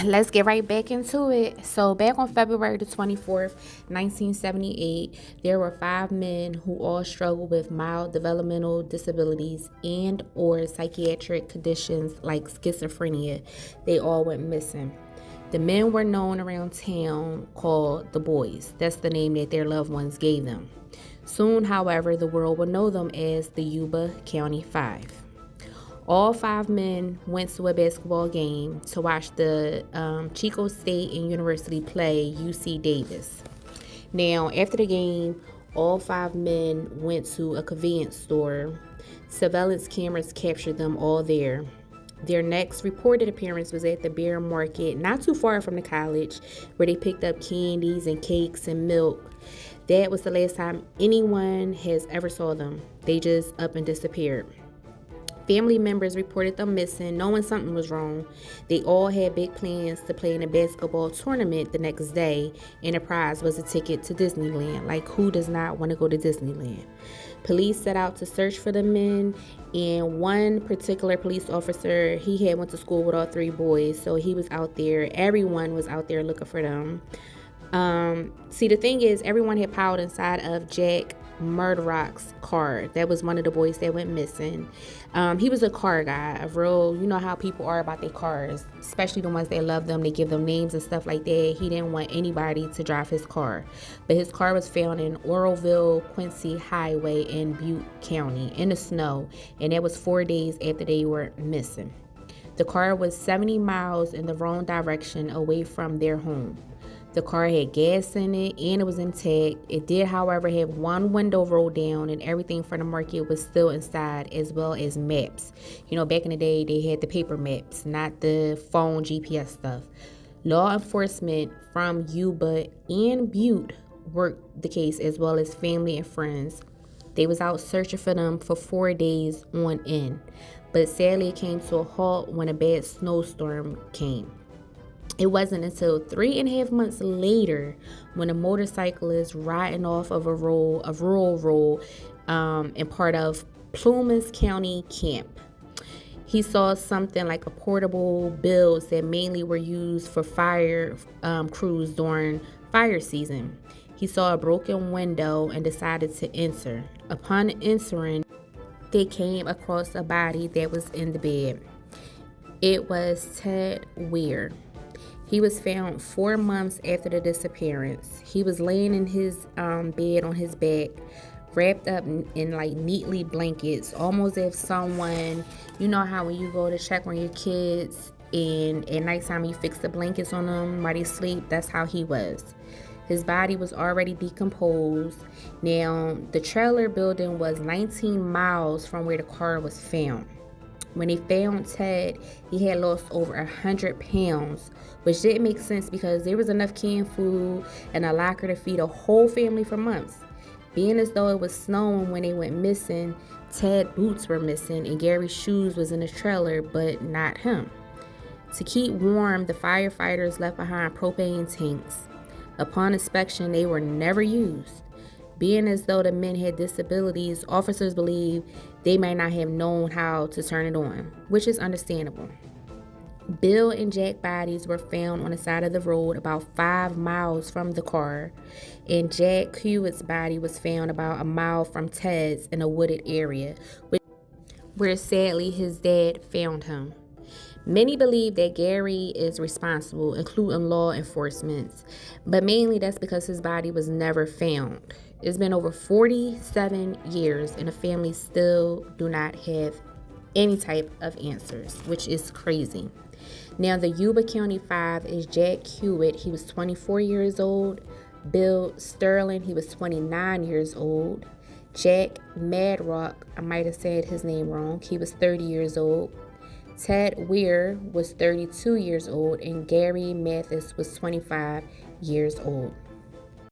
let's get right back into it. So back on February the 24th, 1978, there were 5 men who all struggled with mild developmental disabilities and or psychiatric conditions like schizophrenia. They all went missing. The men were known around town called the Boys. That's the name that their loved ones gave them. Soon, however, the world would know them as the Yuba County Five. All 5 men went to a basketball game to watch the Chico State and University play UC Davis. Now, after the game, all 5 men went to a convenience store. Surveillance cameras captured them all there. Their next reported appearance was at the bear market, not too far from the college, where they picked up candies and cakes and milk. That was the last time anyone has ever saw them. They just up and disappeared. Family members reported them missing, knowing something was wrong. They all had big plans to play in a basketball tournament the next day, and the prize was a ticket to Disneyland. Like, who does not want to go to Disneyland? Police set out to search for the men, and one particular police officer, he had went to school with all 3 boys, so he was out there. Everyone was out there looking for them. See, the thing is, everyone had piled inside of Jack Murdoch's car. That was one of the boys that went missing. He was a car guy, a real, you know how people are about their cars, especially the ones that love them. They give them names and stuff like that. He didn't want anybody to drive his car. But his car was found in Oroville Quincy Highway in Butte County in the snow, and that was 4 days after they were missing. The car was 70 miles in the wrong direction away from their home. The car had gas in it and it was intact. It did, however, have one window rolled down, and everything from the market was still inside, as well as maps. You know, back in the day, they had the paper maps, not the phone GPS stuff. Law enforcement from Yuba and Butte worked the case, as well as family and friends. They was out searching for them for 4 days on end. But sadly, it came to a halt when a bad snowstorm came. It wasn't until 3.5 months later when a motorcyclist riding off of a rural road in part of Plumas County camp. He saw something like a portable builds that mainly were used for fire crews during fire season. He saw a broken window and decided to enter. Upon entering, they came across a body that was in the bed. It was Ted Weir. He was found 4 months after the disappearance. He was laying in his bed on his back, wrapped up in like neatly blankets, almost as if someone, you know how when you go to check on your kids and at nighttime you fix the blankets on them while they sleep, that's how he was. His body was already decomposed. Now, the trailer building was 19 miles from where the car was found. When they found Ted, he had lost over 100 pounds, which didn't make sense because there was enough canned food and a locker to feed a whole family for months. Being as though it was snowing when they went missing, Ted's boots were missing and Gary's shoes was in the trailer, but not him. To keep warm, the firefighters left behind propane tanks. Upon inspection, they were never used. Being as though the men had disabilities, officers believe they might not have known how to turn it on, which is understandable. Bill and Jack bodies were found on the side of the road about 5 miles from the car, and Jack Hewitt's body was found about a mile from Ted's in a wooded area, where sadly his dad found him. Many believe that Gary is responsible, including law enforcement, but mainly that's because his body was never found. It's been over 47 years and the family still do not have any type of answers, which is crazy. Now, the Yuba County Five is Jack Hewitt. He was 24 years old. Bill Sterling, he was 29 years old. Jack Madrock, I might have said his name wrong, he was 30 years old. Ted Weir was 32 years old, and Gary Mathis was 25 years old.